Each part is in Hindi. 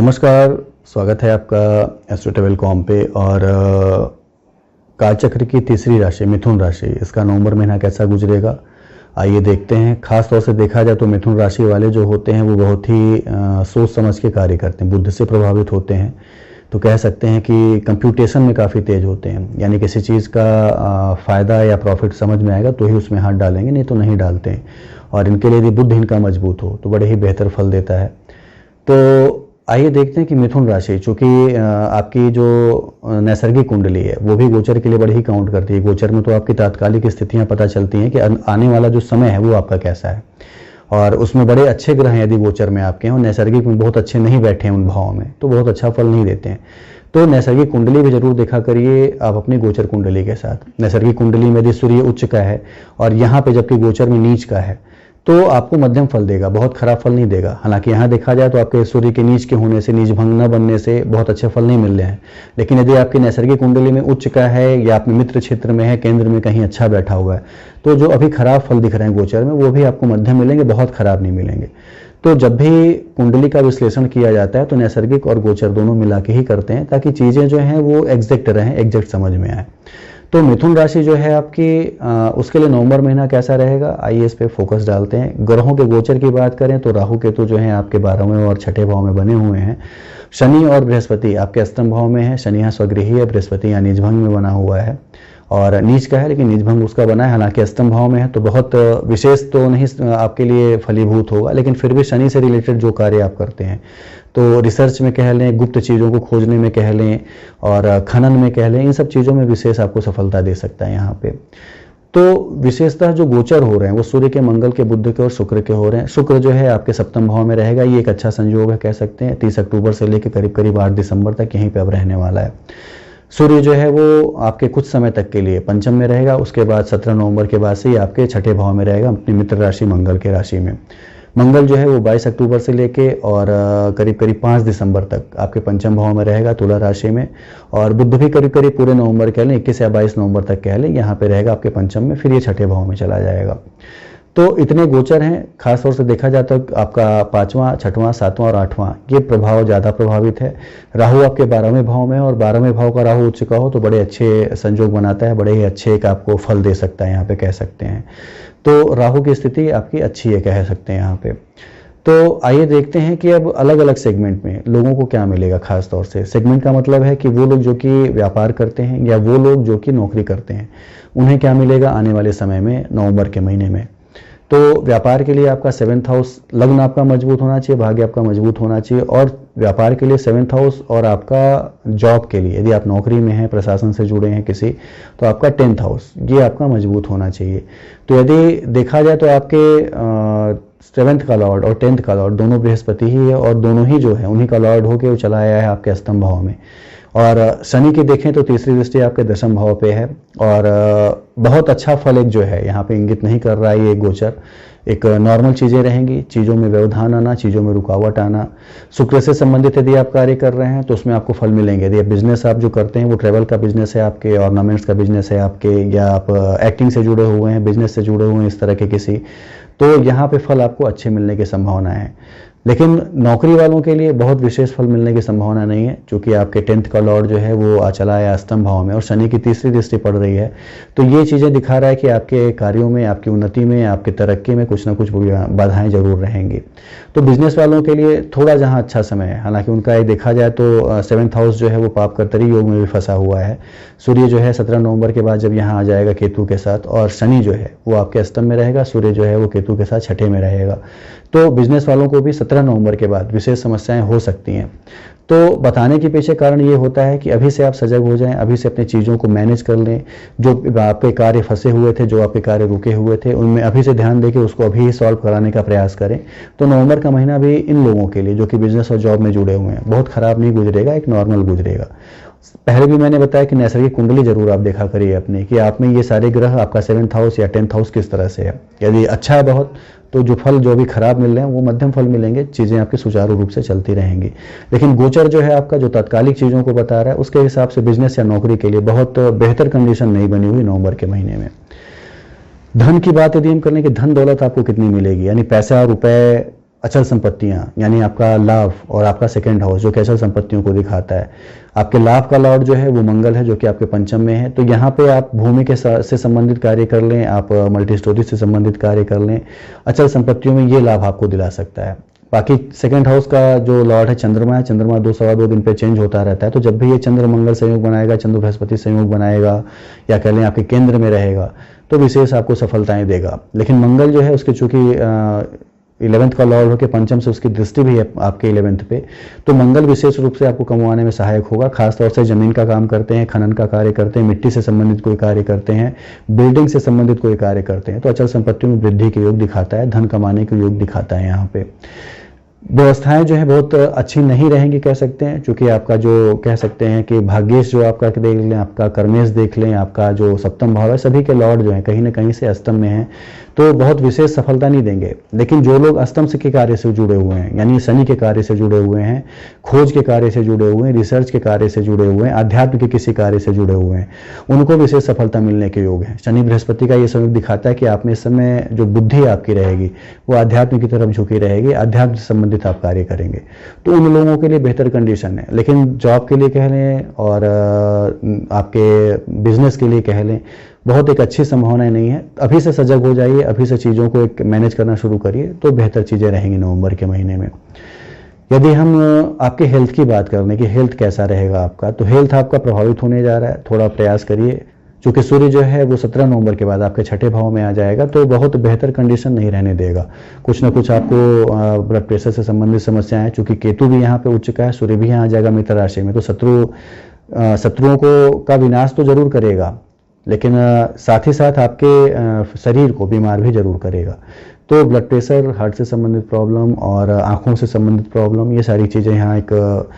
नमस्कार, स्वागत है आपका एस्ट्रो ट्रैवल कॉम पे। और कालचक्र की तीसरी राशि मिथुन राशि, इसका नवंबर महीना कैसा गुजरेगा आइए देखते हैं। खास तौर से देखा जाए तो मिथुन राशि वाले जो होते हैं वो बहुत ही सोच समझ के कार्य करते हैं, बुद्धि से प्रभावित होते हैं। तो कह सकते हैं कि कंप्यूटेशन में काफ़ी तेज होते हैं, यानी किसी चीज़ का फ़ायदा या प्रॉफिट समझ में आएगा तो ही उसमें हाथ डालेंगे, नहीं तो नहीं डालते हैं। और इनके लिए यदि बुद्धि इनका मजबूत हो तो बड़े ही बेहतर फल देता है। तो आइए देखते हैं कि मिथुन राशि, चूँकि आपकी जो नैसर्गिक कुंडली है वो भी गोचर के लिए बड़ी ही काउंट करती है। गोचर में तो आपकी तात्कालिक स्थितियां पता चलती हैं कि आने वाला जो समय है वो आपका कैसा है, और उसमें बड़े अच्छे ग्रह हैं यदि गोचर में आपके हैं और नैसर्गिक में बहुत अच्छे नहीं बैठे हैं उन भावों में, तो बहुत अच्छा फल नहीं देते हैं। तो नैसर्गिक कुंडली भी जरूर देखा करिए आप अपनी गोचर कुंडली के साथ। नैसर्गिक कुंडली में यदि सूर्य उच्च का है और यहाँ पे जबकि गोचर में नीच का है तो आपको मध्यम फल देगा, बहुत खराब फल नहीं देगा। हालांकि यहाँ देखा जाए तो आपके सूर्य के नीच के होने से, नीच भंग न बनने से बहुत अच्छे फल नहीं मिल रहे हैं। लेकिन यदि आपकी नैसर्गिक कुंडली में उच्च का है या अपने मित्र क्षेत्र में है, केंद्र में कहीं अच्छा बैठा हुआ है, तो जो अभी खराब फल दिख रहे हैं गोचर में वो भी आपको मध्यम मिलेंगे, बहुत खराब नहीं मिलेंगे। तो जब भी कुंडली का विश्लेषण किया जाता है तो नैसर्गिक और गोचर दोनों मिला के ही करते हैं, ताकि चीज़ें जो हैं वो एग्जैक्ट रहें, एग्जैक्ट समझ में आए। तो मिथुन राशि जो है आपकी उसके लिए नवंबर महीना कैसा रहेगा आइए इस पे फोकस डालते हैं। ग्रहों के गोचर की बात करें तो राहु केतु जो है आपके 12वें और 6ठे भाव में बने हुए हैं। शनि और बृहस्पति आपके अष्टम भाव में है। शनि यहाँ स्वगृही है, बृहस्पति यहाँ नीचभंग में बना हुआ है और नीच का है, लेकिन नीचभंग उसका बना है, हालांकि अष्टम भाव में है। तो बहुत विशेष तो नहीं आपके लिए फलीभूत होगा, लेकिन फिर भी शनि से रिलेटेड जो कार्य आप करते हैं, तो रिसर्च में कह लें, गुप्त चीज़ों को खोजने में कह लें और खनन में कह लें, इन सब चीज़ों में विशेष आपको सफलता दे सकता है यहाँ पे। तो विशेषतः जो गोचर हो रहे हैं वो सूर्य के, मंगल के, बुध के और शुक्र के हो रहे हैं। शुक्र जो है आपके सप्तम भाव में रहेगा, ये एक अच्छा संयोग है कह सकते हैं। 30 अक्टूबर से लेकर करीब करीब 8 दिसंबर तक यहीं पर अब रहने वाला है। सूर्य जो है वो आपके कुछ समय तक के लिए पंचम में रहेगा, उसके बाद 17 नवंबर के बाद से ही आपके 6ठे भाव में रहेगा, अपनी मित्र राशि मंगल के राशि में। मंगल जो है वो 22 अक्टूबर से लेके और करीब करीब 5 दिसंबर तक आपके पंचम भाव में रहेगा, तुला राशि में। और बुध भी करीब करीब पूरे नवंबर कह लें, 21 या 22 नवंबर तक कह लें, यहाँ पे रहेगा आपके पंचम में, फिर ये 6ठे भाव में चला जाएगा। तो इतने गोचर हैं। खासतौर से देखा जाता है आपका 5वां, 6वां, 7वां और 8वां ये प्रभाव ज़्यादा प्रभावित है। राहु आपके 12वें भाव में, और 12वें भाव का राहु उच्च का हो तो बड़े अच्छे संयोग बनाता है, बड़े ही अच्छे एक आपको फल दे सकता है यहाँ पे कह सकते हैं। तो राहु की स्थिति आपकी अच्छी है कह सकते हैं यहाँ पे। तो आइए देखते हैं कि अब अलग अलग सेगमेंट में लोगों को क्या मिलेगा। खास तौर से सेगमेंट का मतलब है कि वो लोग जो कि व्यापार करते हैं या वो लोग जो कि नौकरी करते हैं, उन्हें क्या मिलेगा आने वाले समय में नवंबर के महीने में। तो व्यापार के लिए आपका 7th हाउस, लग्न आपका मजबूत होना चाहिए, भाग्य आपका मजबूत होना चाहिए। और व्यापार के लिए 7th हाउस, और आपका जॉब के लिए यदि आप नौकरी में हैं, प्रशासन से जुड़े हैं किसी, तो आपका 10th हाउस ये आपका मजबूत होना चाहिए। तो यदि देखा जाए तो आपके 7th का लॉर्ड और 10th का लॉर्ड दोनों बृहस्पति ही है, और दोनों ही जो है उन्हीं का लॉर्ड होकर वो चला आया है आपके अष्टम भाव में। और शनि की देखें तो तीसरी दृष्टि आपके दशम भाव पे है, और बहुत अच्छा फल एक जो है यहाँ पे इंगित नहीं कर रहा है ये गोचर। एक नॉर्मल चीज़ें रहेंगी, चीज़ों में व्यवधान आना, चीज़ों में रुकावट आना। शुक्र से संबंधित यदि आप कार्य कर रहे हैं तो उसमें आपको फल मिलेंगे। यदि आप बिजनेस आप जो करते हैं वो ट्रैवल का बिजनेस है आपके, ऑर्नामेंट्स का बिजनेस है आपके, या आप एक्टिंग से जुड़े हुए हैं, बिजनेस से जुड़े हुए हैं इस तरह के किसी, तो यहाँ पे फल आपको अच्छे मिलने की संभावना है। लेकिन नौकरी वालों के लिए बहुत विशेष फल मिलने की संभावना नहीं है, क्योंकि आपके 10th का लॉर्ड जो है वो चला है अष्टम भाव में और शनि की तीसरी दृष्टि पड़ रही है। तो ये चीज़ें दिखा रहा है कि आपके कार्यों में, आपकी उन्नति में, आपकी तरक्की में कुछ ना कुछ बाधाएं जरूर रहेंगी। तो बिजनेस वालों के लिए थोड़ा जहाँ अच्छा समय है, हालांकि उनका एक देखा जाए तो 7th हाउस जो है वो पाप कर्तरी योग में भी फंसा हुआ है। सूर्य जो है 17 नवंबर के बाद जब यहाँ आ जाएगा केतु के साथ, और शनि जो है वो आपके अष्टम में रहेगा, सूर्य जो है वो केतु के साथ 6ठे में रहेगा। तो बिजनेस वालों को भी 17 नवंबर के बाद विशेष समस्याएं हो सकती हैं। तो बताने के पीछे कारण ये होता है कि अभी से आप सजग हो जाएं, अभी से अपनी चीज़ों को मैनेज कर लें। जो आपके कार्य फंसे हुए थे, जो आपके कार्य रुके हुए थे, उनमें अभी से ध्यान देके उसको अभी ही सॉल्व कराने का प्रयास करें। तो नवंबर का महीना भी इन लोगों के लिए जो कि बिजनेस और जॉब में जुड़े हुए हैं बहुत खराब नहीं गुजरेगा, एक नॉर्मल गुजरेगा। पहले भी मैंने बताया कि नैसर्गिक कुंडली जरूर आप देखा करिए अपने, कि आप में ये सारे ग्रह, आपका 7th हाउस या 10th हाउस किस तरह से है। यदि अच्छा है बहुत, तो जो फल जो भी खराब मिल रहे हैं वो मध्यम फल मिलेंगे, चीज़ें आपकी सुचारू रूप से चलती रहेंगी। लेकिन गोचर जो है आपका जो तात्कालिक चीज़ों को बता रहा है, उसके हिसाब से बिजनेस या नौकरी के लिए बहुत बेहतर कंडीशन नहीं बनी हुई नवंबर के महीने में। धन की बात यदि हम करें कि धन दौलत आपको कितनी मिलेगी, यानी पैसा रुपए अचल संपत्तियां, यानी आपका लाभ और आपका सेकंड हाउस जो कि अचल संपत्तियों को दिखाता है। आपके लाभ का लॉर्ड जो है वो मंगल है, जो कि आपके पंचम में है। तो यहाँ पे आप भूमि के से संबंधित कार्य कर लें, आप मल्टी स्टोरी से संबंधित कार्य कर लें, अचल संपत्तियों में ये लाभ आपको दिला सकता है। बाकी सेकंड हाउस का जो लॉर्ड है चंद्रमा है, चंद्रमा 2 सवा 2 दिन पे चेंज होता रहता है। तो जब भी ये चंद्र मंगल संयोग बनाएगा, चंद्र बृहस्पति संयोग बनाएगा, या कह लें आपके केंद्र में रहेगा, तो विशेष आपको सफलताएं देगा। लेकिन मंगल जो है उसके चूंकि 11th का लॉर्ड होकर पंचम से उसकी दृष्टि भी है आपके 11th पे, तो मंगल विशेष रूप से आपको कमाने में सहायक होगा। खासतौर से जमीन का काम करते हैं, खनन का कार्य करते हैं, मिट्टी से संबंधित कोई कार्य करते हैं, बिल्डिंग से संबंधित कोई कार्य करते हैं, तो अचल संपत्तियों में वृद्धि के योग दिखाता है, धन कमाने के योग दिखाता है। यहाँ पे व्यवस्थाएं जो है बहुत अच्छी नहीं रहेंगी कह सकते हैं, क्योंकि आपका जो कह सकते हैं कि भाग्येश जो आपका देख लें, आपका कर्मेश देख लें, आपका जो सप्तम भाव है, सभी के लॉर्ड जो है कहीं ना कहीं से अष्टम में हैं, तो बहुत विशेष सफलता नहीं देंगे। लेकिन जो लोग अष्टम से के कार्य से जुड़े हुए हैं, यानी शनि के कार्य से जुड़े हुए हैं, खोज के कार्य से जुड़े हुए हैं, रिसर्च के कार्य से जुड़े हुए हैं, अध्यात्म के किसी कार्य से जुड़े हुए हैं, उनको विशेष सफलता मिलने के योग है। शनि बृहस्पति का ये समय दिखाता है कि आप में इस समय जो बुद्धि आपकी रहेगी वो अध्यात्म की तरफ झुकी रहेगी, अध्यात्म से संबंधित आप कार्य करेंगे, तो उन लोगों के लिए बेहतर कंडीशन है। लेकिन जॉब के लिए कह लें और आपके बिजनेस के लिए कह लें, बहुत एक अच्छी संभावनाएं नहीं है। अभी से सजग हो जाइए, अभी से चीज़ों को एक मैनेज करना शुरू करिए, तो बेहतर चीज़ें रहेंगी नवंबर के महीने में। यदि हम आपके हेल्थ की बात करें कि हेल्थ कैसा रहेगा आपका, तो हेल्थ आपका प्रभावित होने जा रहा है, थोड़ा प्रयास करिए। चूँकि सूर्य जो है वो 17 नवंबर के बाद आपके छठे भाव में आ जाएगा, तो बहुत बेहतर कंडीशन नहीं रहने देगा। कुछ ना कुछ आपको ब्लड प्रेशर से संबंधित समस्याएं हैं, चूँकि केतु भी यहाँ पे उच्च का है, सूर्य भी यहाँ आ जाएगा मित्र राशि में, तो शत्रुओं को का विनाश तो जरूर करेगा, लेकिन साथ ही साथ आपके शरीर को बीमार भी जरूर करेगा। तो ब्लड प्रेशर, हार्ट से संबंधित प्रॉब्लम और आंखों से संबंधित प्रॉब्लम, ये सारी चीज़ें यहाँ एक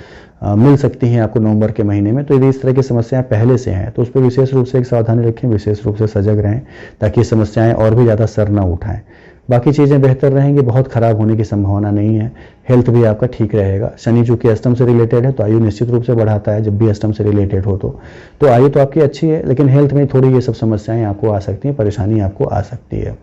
मिल सकती हैं आपको नवंबर के महीने में। तो यदि इस तरह की समस्याएं पहले से हैं तो उस पर विशेष रूप से एक सावधानी रखें, विशेष रूप से सजग रहें, ताकि समस्याएं और भी ज़्यादा सर न उठाएं। बाकी चीज़ें बेहतर रहेंगी, बहुत खराब होने की संभावना नहीं है। हेल्थ भी आपका ठीक रहेगा। शनि चूंकि अष्टम से रिलेटेड है, तो आयु निश्चित रूप से बढ़ाता है जब भी अष्टम से रिलेटेड हो, तो आयु तो आपकी अच्छी है, लेकिन हेल्थ में थोड़ी ये सब समस्याएं आपको आ सकती हैं, परेशानी आपको आ सकती है।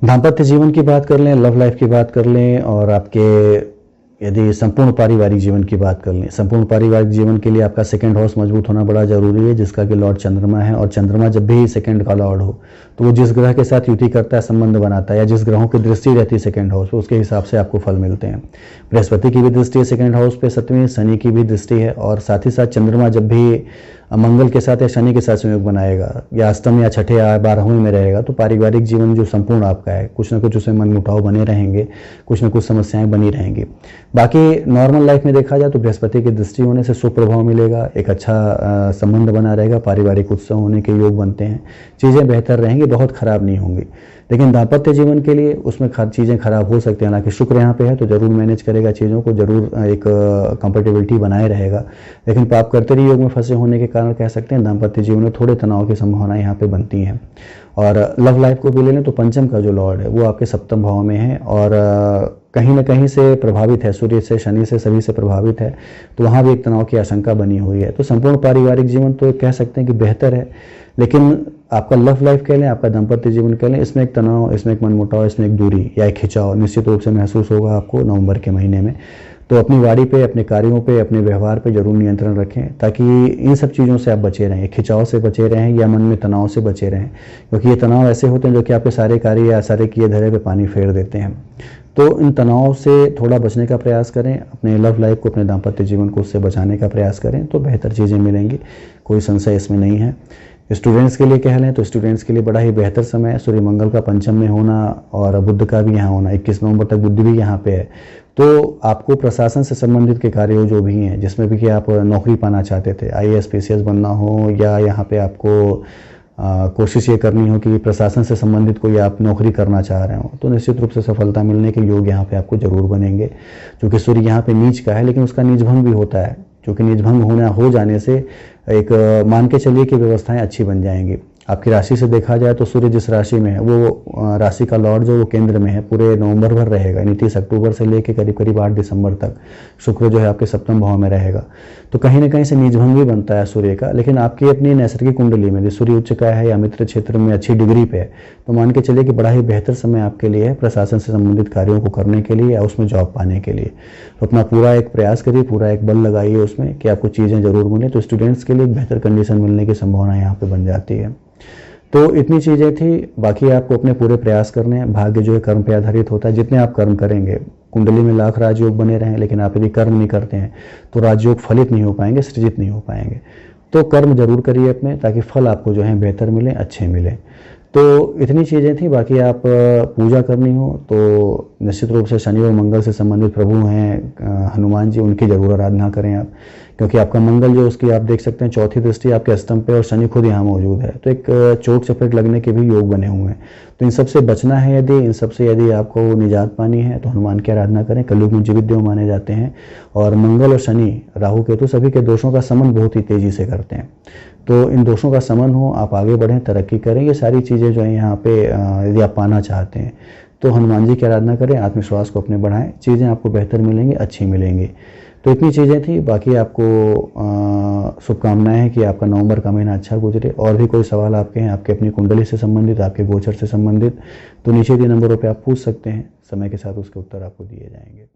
दाम्पत्य जीवन की बात कर लें, लव लाइफ की बात कर लें, और आपके यदि संपूर्ण पारिवारिक जीवन की बात कर लें, संपूर्ण पारिवारिक जीवन के लिए आपका सेकंड हाउस मजबूत होना बड़ा जरूरी है, जिसका कि लॉर्ड चंद्रमा है। और चंद्रमा जब भी सेकंड का लॉर्ड हो, तो वो जिस ग्रह के साथ युति करता है, संबंध बनाता है, या जिस ग्रहों की दृष्टि रहती है सेकंड हाउस पे, उसके हिसाब से आपको फल मिलते हैं। बृहस्पति की भी दृष्टि है सेकंड हाउस पे 7वीं, शनि की भी दृष्टि है, और साथ ही साथ चंद्रमा जब भी मंगल के साथ या शनि के साथ संयोग बनाएगा, या अष्टम या छठे या 12वें में रहेगा, तो पारिवारिक जीवन जो संपूर्ण आपका है, कुछ ना कुछ उसमें मनमुटाव बने रहेंगे, कुछ ना कुछ समस्याएं बनी रहेंगी। बाकी नॉर्मल लाइफ में देखा जाए तो बृहस्पति की दृष्टि होने से सुप्रभाव मिलेगा, एक अच्छा संबंध बना रहेगा, पारिवारिक उत्सव होने के योग बनते हैं, चीज़ें बेहतर रहेंगी, बहुत खराब नहीं होंगी। लेकिन दाम्पत्य जीवन के लिए उसमें चीज़ें खराब हो सकती हैं। हालांकि शुक्र यहाँ पे है तो जरूर मैनेज करेगा चीज़ों को, जरूर एक कंपेटिबिलिटी बनाए रहेगा। लेकिन पाप कर्तरी योग में फंसे होने के कारण कह सकते हैं दाम्पत्य जीवन में थोड़े तनाव की संभावना यहाँ पे बनती हैं। और लव लाइफ को भी ले लें तो पंचम का जो लॉर्ड है वो आपके सप्तम भाव में है, और कहीं ना कहीं से प्रभावित है, सूर्य से, शनि से, सभी से प्रभावित है, तो वहाँ भी एक तनाव की आशंका बनी हुई है। तो संपूर्ण पारिवारिक जीवन तो कह सकते हैं कि बेहतर है, लेकिन आपका लव लाइफ कह लें, आपका दाम्पत्य जीवन कह लें, इसमें एक तनाव, इसमें एक मनमुटाव, इसमें एक दूरी या एक खिंचाव निश्चित रूप से महसूस होगा आपको नवंबर के महीने में। तो अपनी वाणी पे, अपने कार्यों पे, अपने व्यवहार पे जरूर नियंत्रण रखें, ताकि इन सब चीज़ों से आप बचे रहें, खिंचाव से बचे रहें या मन में तनाव से बचे रहें, क्योंकि ये तनाव ऐसे होते हैं जो कि आपके सारे कार्य या सारे किए धरे पे पानी फेर देते हैं। तो इन तनाव से थोड़ा बचने का प्रयास करें, अपने लव लाइफ को, अपने दाम्पत्य जीवन को उससे बचाने का प्रयास करें, तो बेहतर चीज़ें मिलेंगी, कोई संशय इसमें नहीं है। स्टूडेंट्स के लिए कह लें तो स्टूडेंट्स के लिए बड़ा ही बेहतर समय है। सूर्य मंगल का पंचम में होना और बुध का भी यहाँ होना, 21 नवंबर तक बुध भी यहाँ पे है, तो आपको प्रशासन से संबंधित के कार्य जो भी हैं, जिसमें भी कि आप नौकरी पाना चाहते थे, IAS PCS बनना हो, या यहाँ पे आपको कोशिश ये करनी हो कि प्रशासन से संबंधित कोई आप नौकरी करना चाह रहे हो, तो निश्चित रूप से सफलता मिलने के योग यहाँ पे आपको जरूर बनेंगे। क्योंकि सूर्य यहाँ पे नीच का है, लेकिन उसका नीचभंग भी होता है, क्योंकि नीचभंग हो जाने से एक मान के चलिए कि व्यवस्थाएं अच्छी बन जाएंगी। आपकी राशि से देखा जाए तो सूर्य जिस राशि में है वो राशि का लॉर्ड जो वो केंद्र में है, पूरे नवंबर भर रहेगा, यानी 30 अक्टूबर से लेकर करीब 8 दिसंबर तक शुक्र जो है आपके सप्तम भाव में रहेगा। तो कहीं ना कहीं से नीचभंग भी बनता है सूर्य का। लेकिन आपकी अपनी नैसर्गिक कुंडली में यदि सूर्य उच्च का है या मित्र क्षेत्र में अच्छी डिग्री पे है, तो मान के चलिए कि बड़ा ही बेहतर समय आपके लिए है प्रशासन से संबंधित कार्यों को करने के लिए या उसमें जॉब पाने के लिए। तो अपना पूरा एक प्रयास करिए, पूरा एक बल लगाइए उसमें कि आपको चीज़ें ज़रूर मिले। तो स्टूडेंट्स के लिए बेहतर कंडीशन मिलने की संभावना यहाँ पे बन जाती है। तो इतनी चीज़ें थी, बाकी आपको अपने पूरे प्रयास करने हैं। भाग्य जो है कर्म पे आधारित होता है, जितने आप कर्म करेंगे, कुंडली में लाख राजयोग बने रहें लेकिन आप यदि कर्म नहीं करते हैं तो राजयोग फलित नहीं हो पाएंगे, सृजित नहीं हो पाएंगे। तो कर्म जरूर करिए अपने, ताकि फल आपको जो है बेहतर मिले, अच्छे मिले। तो इतनी चीज़ें थी। बाकी आप पूजा करनी हो तो निश्चित रूप से शनि और मंगल से संबंधित प्रभु हैं हनुमान जी, उनकी जरूर आराधना करें आप, क्योंकि आपका मंगल जो उसकी आप देख सकते हैं चौथी दृष्टि आपके अष्टम पे और शनि खुद यहाँ मौजूद है, तो एक चोट चपेट लगने के भी योग बने हुए हैं। तो इन सब से बचना है, यदि इन सब से यदि आपको निजात पानी है तो हनुमान की आराधना करें। कलयुग में जीवित देव माने जाते हैं और मंगल और शनि, राहु केतु सभी के दोषों का समन बहुत ही तेजी से करते हैं। तो इन दोषों का समन हो, आप आगे बढ़ें, तरक्की करें, ये सारी चीज़ें जो है यहाँ पे यदि आप पाना चाहते हैं तो हनुमान जी की आराधना करें, आत्मविश्वास को अपने बढ़ाएं, चीज़ें आपको बेहतर मिलेंगी, अच्छी मिलेंगी। तो इतनी चीज़ें थी। बाकी आपको शुभकामनाएं हैं कि आपका नवंबर का महीना अच्छा गुजरे। और भी कोई सवाल आपके हैं, आपके अपनी कुंडली से संबंधित, आपके गोचर से संबंधित, तो नीचे दिए नंबरों पे आप पूछ सकते हैं। समय के साथ उसके उत्तर आपको दिए जाएंगे।